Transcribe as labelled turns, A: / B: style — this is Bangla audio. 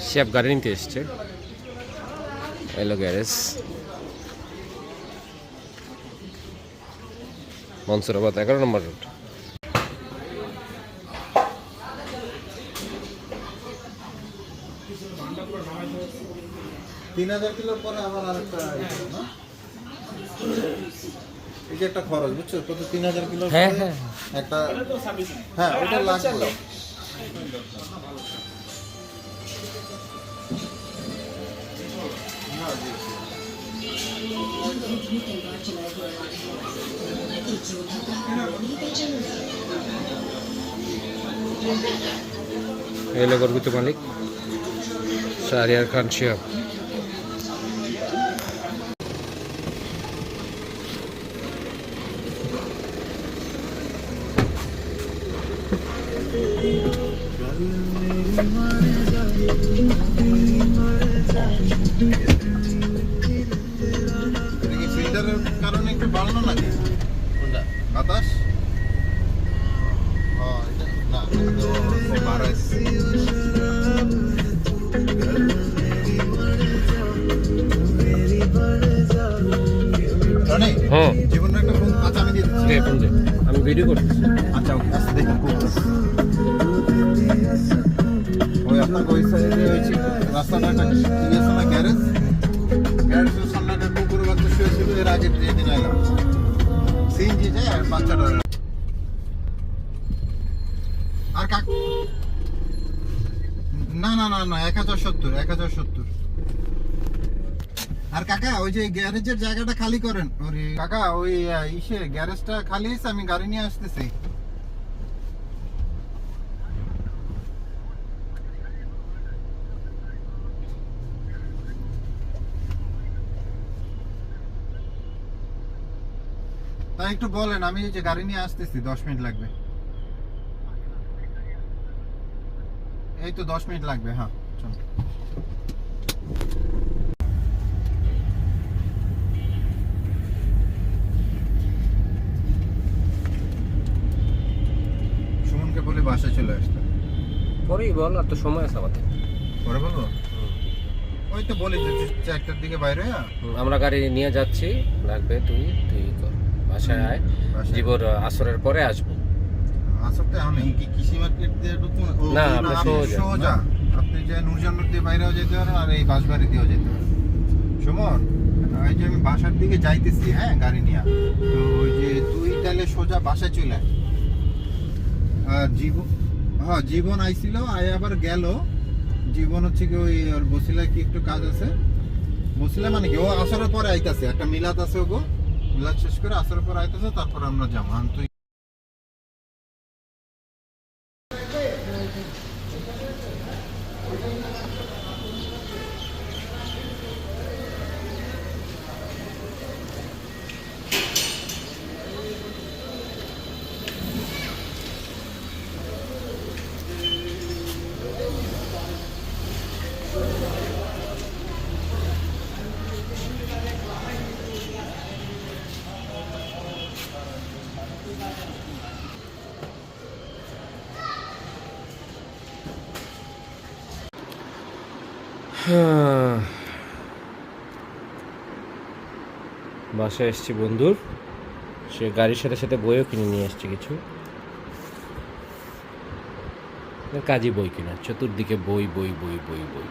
A: শেফ গাড়ি নিতে এসছে। এলো গ্যারেজ, মনসুরাবাদ 11 নম্বর রোড।
B: তিন 3000 কিলোর পরে আবার আরেকটা এই যে একটা খরচ বুঝছো, কত 3000 কিলো একটা, হ্যাঁ ওটা লাগবে।
A: এলো গর্বিত মালিক শাহরিয়ার খান শিহাব।
B: ফিল্টারের কারণে একটু বাড়লো নাকি কোনটা বাতাস? না বাড়াইছে। জীবনের একটা ফোন, আচ্ছা আমি দিয়ে দিচ্ছি,
A: আমি ভিডিও করতেছি।
B: আচ্ছা ওকে, আচ্ছা দেখুন ওই আপনার ওই সাইডে হয়েছে রাস্তাটা একটা কি আছে না, গ্যারেজ, গ্যারেজের সামনে একটা কুকুরের বাচ্চা শুয়েছিল এর আগে যেদিন এলাম, সিএনজি যায় আর বাচ্চাটা। আর কাক না না না না 1070 আর কাকা ওই যে গ্যারেজের জায়গাটা খালি করেন। ওরে কাকা ওই ইসে গ্যারেজটা খালি আছে, আমি গাড়ি নিয়ে আসতেছি। তাই একটু বলেন, আমি এই যে গাড়ি নিয়ে আসতেছি, 10 মিনিট লাগবে। এই তো 10 মিনিট লাগবে, হ্যাঁ চল। সুমনকে বলে বাসায় চলে আসতে।
A: পরেই বল, আর তো সময় আছে আমাদের।
B: পরে বলবো, ওই তো বলি যে 4টার দিকে বাইরে।
A: আমরা গাড়ি নিয়ে যাচ্ছি, লাগবে তুই কর, বাসায় আয়। জীবর আসরের পরে আসবো।
B: আসরটা আমি কি কৃষি মার্কেট দিয়ে ঢুকবো
A: না,
B: আপনি
A: আপনি
B: সোজা আপনি যে নূরজাহান দিয়ে বাইরেও যেতে পারেন আর এই বাঁশবাড়ি দিয়েও যেতে পারেন। সুমন, ওই যে আমি বাসার দিকে যাইতেছি, হ্যাঁ গাড়ি নিয়ে, তো ওই যে তুই তাহলে সোজা বাসায় চলে আয়। জীবন আইছিল, আয় আবার গেল। জীবন হচ্ছে কি ওই আর বসিলা কি একটু কাজ আছে, বসিলা মানে কি ও আসরের পরে আইতাছে, একটা মিলাদ আছে, ওগো মিলাদ শেষ করে আসরের পরে আইতাছে, তারপর আমরা যাবো। তুই
A: বাসায় এসছি বন্ধুর, সে গাড়ির সাথে সাথে বইও কিনে নিয়ে এসছে কিছু, কাজী বই কিনা, চতুর্দিকে বই বই বই বই বই।